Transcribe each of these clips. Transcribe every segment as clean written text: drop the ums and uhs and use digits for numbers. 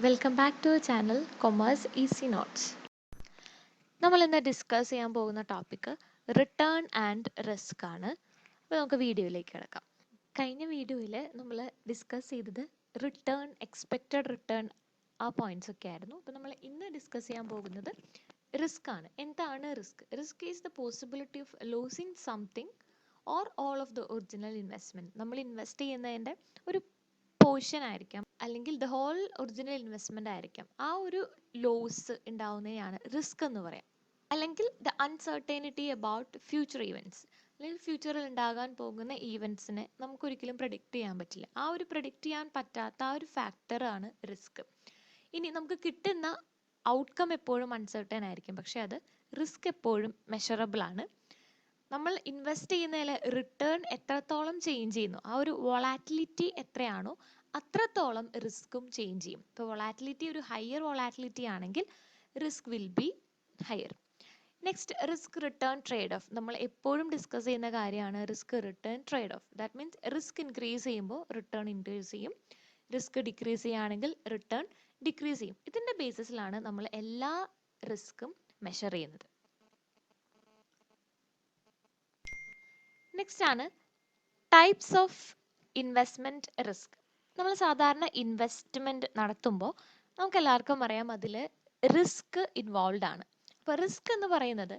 Welcome back to channel commerce easy notes. നമ്മൾ ഇന്ന് discuss ചെയ്യാൻ പോകുന്ന ടോപ്പിക്ക് റിട്ടേൺ ആൻഡ് റിസ്ക് ആണ്. അപ്പോൾ നമുക്ക് വീഡിയോയിലേക്ക് കിടക്കാം. കഴിഞ്ഞ വീഡിയോയിൽ നമ്മൾ ഡിസ്കസ് ചെയ്തത് റിട്ടേൺ, എക്സ്പെക്റ്റഡ് റിട്ടേൺ, ആ പോയിന്റ്സ് ഒക്കെ ആയിരുന്നു. അപ്പോൾ നമ്മൾ ഇന്ന് ഡിസ്കസ് ചെയ്യാൻ പോകുന്നത് റിസ്ക് ആണ്. എന്താണ് risk? Risk is the possibility of losing something or all of the original investment. നമ്മൾ ഇൻവെസ്റ്റ് ചെയ്യുന്നതിൻ്റെ ഒരു പോർഷൻ ആയിരിക്കാം, അല്ലെങ്കിൽ ദ ഹോൾ ഒറിജിനൽ ഇൻവെസ്റ്റ്മെന്റ് ആയിരിക്കാം. ആ ഒരു ലോസ് ഉണ്ടാവുന്നതിനാണ് റിസ്ക് എന്ന് പറയാം. അല്ലെങ്കിൽ the uncertainty about future events, അല്ലെങ്കിൽ ഫ്യൂച്ചറിൽ ഉണ്ടാകാൻ പോകുന്ന ഈവൻറ്റ്സിനെ നമുക്കൊരിക്കലും പ്രഡിക്റ്റ് ചെയ്യാൻ പറ്റില്ല. ആ ഒരു പ്രഡിക്റ്റ് ചെയ്യാൻ പറ്റാത്ത ആ ഒരു ഫാക്ടറാണ് റിസ്ക്. ഇനി നമുക്ക് കിട്ടുന്ന ഔട്ട്കം എപ്പോഴും അൺസർട്ടൻ ആയിരിക്കും, പക്ഷെ അത് റിസ്ക് എപ്പോഴും മെഷറബിൾ ആണ്. നമ്മൾ ഇൻവെസ്റ്റ് ചെയ്യുന്നതിൽ റിട്ടേൺ എത്രത്തോളം ചേഞ്ച് ചെയ്യുന്നു, ആ ഒരു വൊളാറ്റിലിറ്റി എത്രയാണോ അത്രത്തോളം റിസ്ക്കും ചേഞ്ച് ചെയ്യും. ഇപ്പോൾ വൊളാറ്റിലിറ്റി ഒരു ഹയർ വൊളാറ്റിലിറ്റി ആണെങ്കിൽ risk will be higher. Next, risk return trade off. നമ്മൾ എപ്പോഴും ഡിസ്കസ് ചെയ്യുന്ന കാര്യമാണ് risk return trade off. That means risk increase ചെയ്യുമ്പോൾ റിട്ടേൺ ഇൻക്രീസ് ചെയ്യും, റിസ്ക് ഡിക്രീസ് ചെയ്യുകയാണെങ്കിൽ റിട്ടേൺ ഡിക്രീസ് ചെയ്യും. ഇതിൻ്റെ ബേസിസിലാണ് നമ്മൾ എല്ലാ റിസ്ക്കും മെഷർ ചെയ്യുന്നത്. നെക്സ്റ്റ് ആണ് ടൈപ്സ് ഓഫ് ഇൻവെസ്റ്റ്മെന്റ് റിസ്ക്. നമ്മൾ സാധാരണ ഇൻവെസ്റ്റ്മെന്റ് നടത്തുമ്പോൾ നമുക്ക് എല്ലാവർക്കും അറിയാം അതിൽ റിസ്ക് ഇൻവോൾവ് ആണ്. അപ്പോൾ റിസ്ക് എന്ന് പറയുന്നത്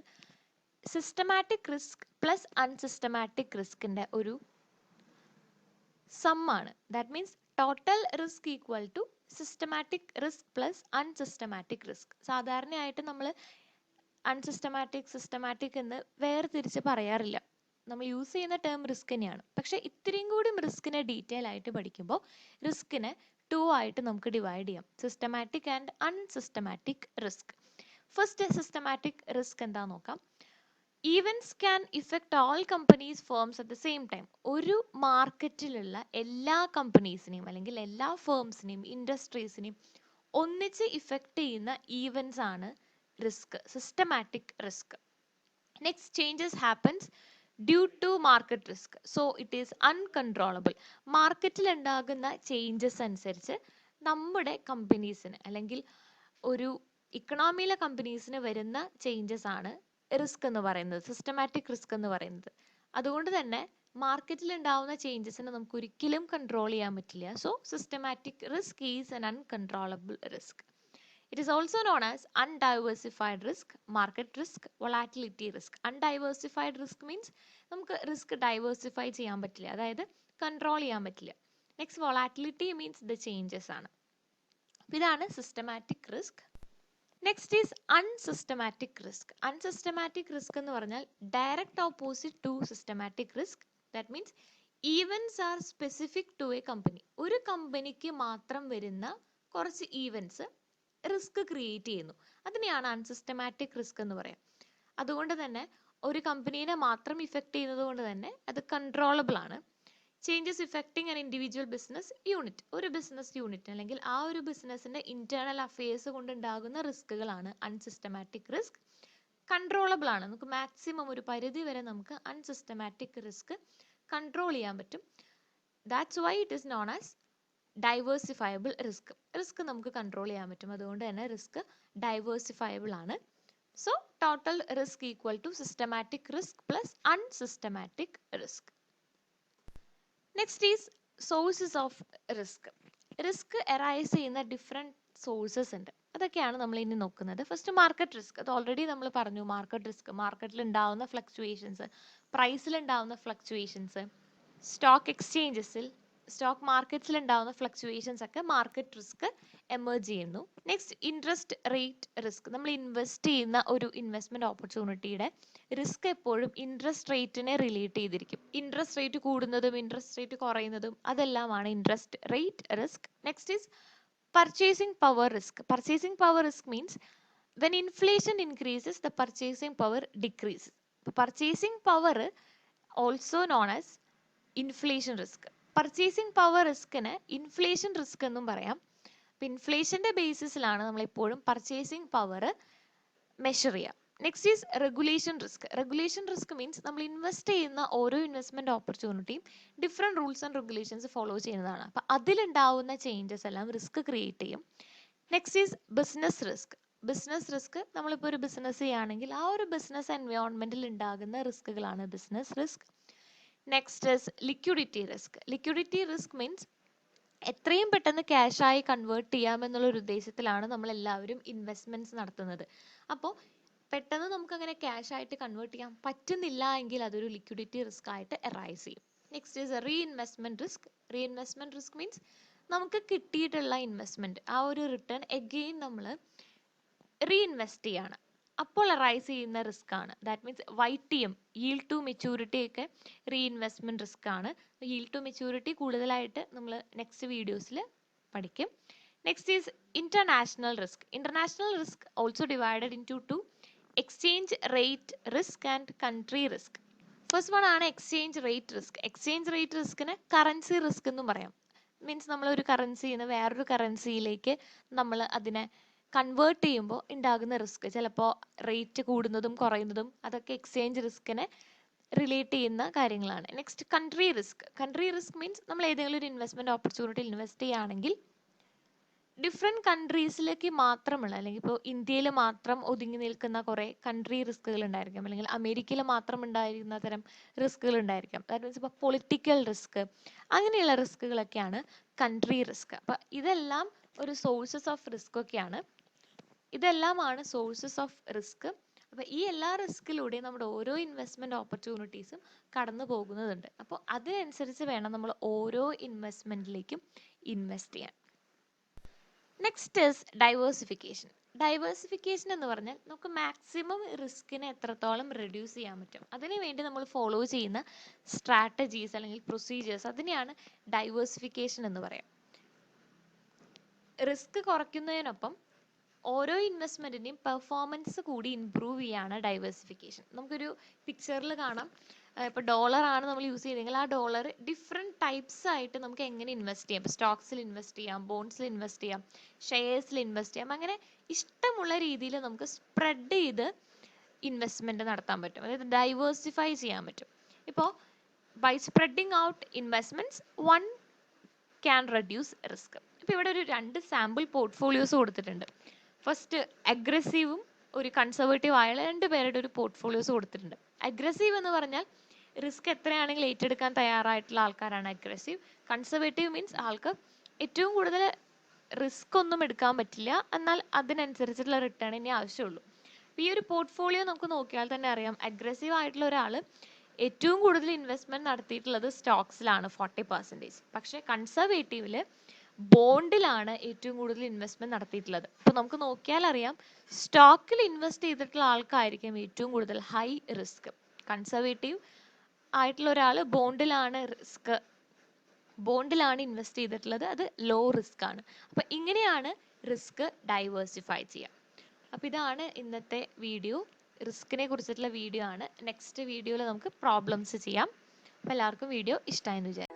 സിസ്റ്റമാറ്റിക് റിസ്ക് പ്ലസ് അൺസിസ്റ്റമാറ്റിക് റിസ്കിന്റെ ഒരു സമ്മാണ്. That means total risk equal to systematic risk plus unsystematic risk. സാധാരണയായിട്ട് നമ്മൾ അൺസിസ്റ്റമാറ്റിക്, സിസ്റ്റമാറ്റിക് എന്ന് വേർതിരിച്ച് പറയാറില്ല. നമ്മൾ യൂസ് ചെയ്യുന്ന ടേം റിസ്ക് തന്നെയാണ്. പക്ഷേ ഇത്രയും കൂടി റിസ്കിനെ ഡീറ്റെയിൽ ആയിട്ട് പഠിക്കുമ്പോൾ റിസ്കിനെ 2 ആയിട്ട് നമുക്ക് ഡിവൈഡ് ചെയ്യാം: systematic and unsystematic risk. First, systematic risk എന്താ നോക്കാം. Events can effect all companies firms at the same time. ഒരു മാർക്കറ്റിലുള്ള എല്ലാ കമ്പനീസിനെയും അല്ലെങ്കിൽ എല്ലാ ഫേംസിനെയും ഇൻഡസ്ട്രീസിനെയും ഒന്നിച്ച് ഇഫക്റ്റ് ചെയ്യുന്ന ഈവൻസ് ആണ് risk, systematic risk. Next, changes happens due to market risk, so it is uncontrollable. മാർക്കറ്റിൽ ഉണ്ടാകുന്ന ചേഞ്ചസ് അനുസരിച്ച് നമ്മുടെ കമ്പനീസിന് അല്ലെങ്കിൽ ഒരു ഇക്കണോമിയിലെ കമ്പനീസിന് വരുന്ന ചേഞ്ചസ് ആണ് റിസ്ക് എന്ന് പറയുന്നത്, സിസ്റ്റമാറ്റിക് റിസ്ക് എന്ന് പറയുന്നത്. അതുകൊണ്ട് തന്നെ മാർക്കറ്റിൽ ഉണ്ടാവുന്ന ചേഞ്ചസിനെ നമുക്ക് ഒരിക്കലും കൺട്രോൾ ചെയ്യാൻ പറ്റില്ല. So systematic risk is an uncontrollable risk. It is also known as undiversified risk, market risk, volatility risk. Undiversified risk means നമുക്ക് റിസ്ക് ഡൈവേഴ്സിഫൈ ചെയ്യാൻ പറ്റില്ല, അതായത് കൺട്രോൾ ചെയ്യാൻ പറ്റില്ല. Next, volatility means the changes ആണ്. ഇതാണ് systematic risk. Next is unsystematic risk. Unsystematic risk എന്ന് പറഞ്ഞാൽ direct opposite to systematic risk. That means events are specific to a company. ഒരു കമ്പനിക്ക് മാത്രം വരുന്ന കുറച്ച് ഈവൻസ് റിസ്ക് ക്രിയേറ്റ് ചെയ്യുന്നു. അതിനെയാണ് അൺസിസ്റ്റമാറ്റിക് റിസ്ക് എന്ന് പറയാം. അതുകൊണ്ട് തന്നെ ഒരു കമ്പനീനെ മാത്രം ഇഫക്റ്റ് ചെയ്യുന്നത് കൊണ്ട് തന്നെ അത് കൺട്രോളബിൾ ആണ്. Changes effecting an individual business unit. ഒരു ബിസിനസ് യൂണിറ്റ് അല്ലെങ്കിൽ ആ ഒരു ബിസിനസിന്റെ ഇന്റേണൽ അഫയേഴ്സ് കൊണ്ടുണ്ടാകുന്ന റിസ്കുകളാണ് അൺസിസ്റ്റമാറ്റിക് റിസ്ക്. കൺട്രോളബിൾ ആണ്. നമുക്ക് മാക്സിമം ഒരു പരിധി വരെ നമുക്ക് അൺസിസ്റ്റമാറ്റിക് റിസ്ക് കൺട്രോൾ ചെയ്യാൻ പറ്റും. That's why it is known as diversifiable risk. Risk നമുക്ക് കൺട്രോൾ ചെയ്യാൻ പറ്റും, അതുകൊണ്ട് തന്നെ റിസ്ക് ഡൈവേഴ്സിഫയബിൾ ആണ്. So total risk equal to systematic risk plus unsystematic risk. Next is sources of risk. Risk arise ചെയ്യുന്ന different sources ഉണ്ട്, അതൊക്കെയാണ് നമ്മൾ ഇനി നോക്കുന്നത്. First, market risk. അത് ഓൾറെഡി നമ്മൾ പറഞ്ഞു. മാർക്കറ്റ് റിസ്ക്, മാർക്കറ്റിൽ ഉണ്ടാവുന്ന ഫ്ലക്ച്വേഷൻസ്, പ്രൈസിൽ ഉണ്ടാവുന്ന ഫ്ലക്ച്വേഷൻസ്, സ്റ്റോക്ക് എക്സ്ചേഞ്ചസിൽ, സ്റ്റോക്ക് മാർക്കറ്റ്സിൽ ഉണ്ടാവുന്ന ഫ്ലക്ച്വേഷൻസ് ഒക്കെ മാർക്കറ്റ് റിസ്ക് എമേർജ് ചെയ്യുന്നു. Next, interest rate risk. നമ്മൾ ഇൻവെസ്റ്റ് ചെയ്യുന്ന ഒരു ഇൻവെസ്റ്റ്മെന്റ് ഓപ്പർച്യൂണിറ്റിയുടെ റിസ്ക് എപ്പോഴും ഇൻട്രസ്റ്റ് റേറ്റിനെ റിലേറ്റ് ചെയ്തിരിക്കും. ഇൻട്രസ്റ്റ് റേറ്റ് കൂടുന്നതും ഇൻട്രസ്റ്റ് റേറ്റ് കുറയുന്നതും അതെല്ലാമാണ് interest rate risk. Next is purchasing power risk. Purchasing power risk means when inflation increases the purchasing power decreases. Purchasing power also known as inflation risk. Purchasing power റിസ്കിന് inflation risk എന്നും പറയാം. അപ്പം ഇൻഫ്ലേഷൻ്റെ ബേസിസിലാണ് നമ്മൾ എപ്പോഴും പർച്ചേസിംഗ് പവർ മെഷർ ചെയ്യുക. Next is regulation risk. Regulation risk means നമ്മൾ ഇൻവെസ്റ്റ് ചെയ്യുന്ന ഓരോ ഇൻവെസ്റ്റ്മെന്റ് ഓപ്പർച്യൂണിറ്റിയും different rules and regulations follow ചെയ്യുന്നതാണ്. അപ്പം അതിലുണ്ടാവുന്ന ചേഞ്ചസ് എല്ലാം റിസ്ക് ക്രിയേറ്റ് ചെയ്യും. Next is business risk. Business risk, നമ്മളിപ്പോൾ ഒരു ബിസിനസ് ചെയ്യുകയാണെങ്കിൽ ആ ഒരു ബിസിനസ് എൻവയോൺമെൻറ്റിൽ ഉണ്ടാകുന്ന റിസ്കുകളാണ് business risk. Next is liquidity risk. Liquidity risk means എത്രയും പെട്ടെന്ന് ക്യാഷായി കൺവേർട്ട് ചെയ്യാമെന്നുള്ള ഒരു ഉദ്ദേശത്തിലാണ് നമ്മളെല്ലാവരും ഇൻവെസ്റ്റ്മെൻറ്റ്സ് നടത്തുന്നത്. അപ്പോൾ പെട്ടെന്ന് നമുക്കങ്ങനെ ക്യാഷ് ആയിട്ട് കൺവേർട്ട് ചെയ്യാൻ പറ്റുന്നില്ല എങ്കിൽ അതൊരു ലിക്വിഡിറ്റി റിസ്ക് ആയിട്ട് അറൈസ് ചെയ്യും. Next is reinvestment risk. Reinvestment risk means നമുക്ക് കിട്ടിയിട്ടുള്ള ഇൻവെസ്റ്റ്മെൻറ്റ് ആ ഒരു റിട്ടേൺ എഗെയിൻ നമ്മൾ റീഇൻവെസ്റ്റ് ചെയ്യാണ്, അപ്പോൾ അറൈസ് ചെയ്യുന്ന റിസ്ക് ആണ്. That means YTM, yield to maturity ഒക്കെ റീഇൻവെസ്റ്റ്മെൻറ്റ് റിസ്ക് ആണ്. yield to maturity കൂടുതലായിട്ട് നമ്മൾ നെക്സ്റ്റ് വീഡിയോസിൽ പഠിക്കും. Next is international risk. International risk also divided into exchange rate risk and country risk. First one ആണ് exchange rate risk. Exchange rate റിസ്കിന് currency risk എന്നും പറയാം. Means നമ്മളൊരു കറൻസിയിൽ നിന്ന് വേറൊരു കറൻസിയിലേക്ക് നമ്മൾ അതിനെ കൺവേർട്ട് ചെയ്യുമ്പോൾ ഉണ്ടാകുന്ന റിസ്ക്, ചിലപ്പോൾ റേറ്റ് കൂടുന്നതും കുറയുന്നതും, അതൊക്കെ എക്സ്ചേഞ്ച് റിസ്കിനെ റിലേറ്റ് ചെയ്യുന്ന കാര്യങ്ങളാണ്. Next country risk. Country risk means നമ്മൾ ഏതെങ്കിലും ഒരു ഇൻവെസ്റ്റ്മെൻറ്റ് ഓപ്പർച്യൂണിറ്റി ഇൻവെസ്റ്റ് ചെയ്യുകയാണെങ്കിൽ ഡിഫറെൻറ്റ് കൺട്രീസിലേക്ക് മാത്രമുള്ള, അല്ലെങ്കിൽ ഇപ്പോൾ ഇന്ത്യയിൽ മാത്രം ഒതുങ്ങി നിൽക്കുന്ന കുറേ കൺട്രി റിസ്കുകൾ ഉണ്ടായിരിക്കാം, അല്ലെങ്കിൽ അമേരിക്കയിൽ മാത്രം ഉണ്ടായിരുന്ന തരം റിസ്കുകൾ ഉണ്ടായിരിക്കാം. ദാറ്റ് മീൻസ് ഇപ്പോൾ പൊളിറ്റിക്കൽ റിസ്ക്, അങ്ങനെയുള്ള റിസ്കുകളൊക്കെയാണ് കൺട്രി റിസ്ക്. അപ്പോൾ ഇതെല്ലാം ഒരു സോഴ്സസ് ഓഫ് റിസ്ക് ഒക്കെയാണ്. ഇതെല്ലാമാണ് സോഴ്സസ് ഓഫ് റിസ്ക്. അപ്പോൾ ഈ എല്ലാ റിസ്കിലൂടെയും നമ്മുടെ ഓരോ ഇൻവെസ്റ്റ്മെൻറ്റ് ഓപ്പർച്യൂണിറ്റീസും കടന്നു പോകുന്നതുണ്ട്. അപ്പോൾ അതിനനുസരിച്ച് വേണം നമ്മൾ ഓരോ ഇൻവെസ്റ്റ്മെൻറ്റിലേക്കും ഇൻവെസ്റ്റ് ചെയ്യാൻ. Next is diversification. ഡൈവേഴ്സിഫിക്കേഷൻ എന്ന് പറഞ്ഞാൽ നമുക്ക് മാക്സിമം റിസ്കിനെ എത്രത്തോളം റെഡ്യൂസ് ചെയ്യാൻ പറ്റും, അതിനു വേണ്ടി നമ്മൾ ഫോളോ ചെയ്യുന്ന സ്ട്രാറ്റജീസ് അല്ലെങ്കിൽ പ്രൊസീജിയേഴ്സ്, അതിനെയാണ് ഡൈവേഴ്സിഫിക്കേഷൻ എന്ന് പറയാം. റിസ്ക് കുറയ്ക്കുന്നതിനൊപ്പം ഓരോ ഇൻവെസ്റ്റ്മെൻറ്റിൻ്റെയും പെർഫോമൻസ് കൂടി ഇമ്പ്രൂവ് ചെയ്യാണ് ഡൈവേഴ്സിഫിക്കേഷൻ. നമുക്കൊരു പിക്ചറിൽ കാണാം, ഇപ്പോൾ ഡോളറാണ് നമ്മൾ യൂസ് ചെയ്തെങ്കിൽ ആ ഡോളർ ഡിഫറെൻറ്റ് ടൈപ്സ് ആയിട്ട് നമുക്ക് എങ്ങനെ ഇൻവെസ്റ്റ് ചെയ്യാം. ഇപ്പോൾ സ്റ്റോക്സിൽ ഇൻവെസ്റ്റ് ചെയ്യാം, ബോണ്ട്സിൽ ഇൻവെസ്റ്റ് ചെയ്യാം, ഷെയർസിൽ ഇൻവെസ്റ്റ് ചെയ്യാം, അങ്ങനെ ഇഷ്ടമുള്ള രീതിയിൽ നമുക്ക് സ്പ്രെഡ് ചെയ്ത് ഇൻവെസ്റ്റ്മെൻറ്റ് നടത്താൻ പറ്റും, അതായത് ഡൈവേഴ്സിഫൈ ചെയ്യാൻ പറ്റും. ഇപ്പോൾ by spreading out investments one can reduce risk. ഇപ്പോൾ ഇവിടെ ഒരു 2 സാമ്പിൾ പോർട്ട്ഫോളിയോസ് കൊടുത്തിട്ടുണ്ട്. ഫസ്റ്റ് അഗ്രസീവും ഒരു കൺസർവേറ്റീവ് ആയ 2 പേരുടെ ഒരു പോർട്ട്ഫോളിയോസ് കൊടുത്തിട്ടുണ്ട്. അഗ്രസീവ് എന്ന് പറഞ്ഞാൽ റിസ്ക് എത്രയാണെങ്കിലും ഏറ്റെടുക്കാൻ തയ്യാറായിട്ടുള്ള ആൾക്കാരാണ് അഗ്രസീവ്. കൺസർവേറ്റീവ് മീൻസ് ആൾക്ക് ഏറ്റവും കൂടുതൽ റിസ്ക് ഒന്നും എടുക്കാൻ പറ്റില്ല, എന്നാൽ അതിനനുസരിച്ചുള്ള റിട്ടേൺ ഇനി ആവശ്യമുള്ളൂ. അപ്പോൾ ഈ ഒരു പോർട്ട്ഫോളിയോ നമുക്ക് നോക്കിയാൽ തന്നെ അറിയാം, അഗ്രസീവ് ആയിട്ടുള്ള ഒരാൾ ഏറ്റവും കൂടുതൽ ഇൻവെസ്റ്റ്മെൻറ്റ് നടത്തിയിട്ടുള്ളത് സ്റ്റോക്സിലാണ് 40%. പക്ഷേ കൺസർവേറ്റീവിൽ ബോണ്ടിലാണ് ഏറ്റവും കൂടുതൽ ഇൻവെസ്റ്റ്മെൻറ്റ് നടത്തിയിട്ടുള്ളത്. അപ്പോൾ നമുക്ക് നോക്കിയാൽ അറിയാം, സ്റ്റോക്കിൽ ഇൻവെസ്റ്റ് ചെയ്തിട്ടുള്ള ആൾക്കായിരിക്കും ഏറ്റവും കൂടുതൽ ഹൈ റിസ്ക്. കൺസർവേറ്റീവ് ആയിട്ടുള്ള ഒരാൾ ബോണ്ടിലാണ് ഇൻവെസ്റ്റ് ചെയ്തിട്ടുള്ളത്, അത് ലോ റിസ്ക് ആണ്. അപ്പോൾ ഇങ്ങനെയാണ് റിസ്ക് ഡൈവേഴ്സിഫൈ ചെയ്യുക. അപ്പോൾ ഇതാണ് ഇന്നത്തെ വീഡിയോ, റിസ്കിനെ കുറിച്ചിട്ടുള്ള വീഡിയോ ആണ്. നെക്സ്റ്റ് വീഡിയോയിൽ നമുക്ക് പ്രോബ്ലംസ് ചെയ്യാം. അപ്പോൾ എല്ലാവർക്കും വീഡിയോ ഇഷ്ടമായെന്ന് വിചാരിക്കും.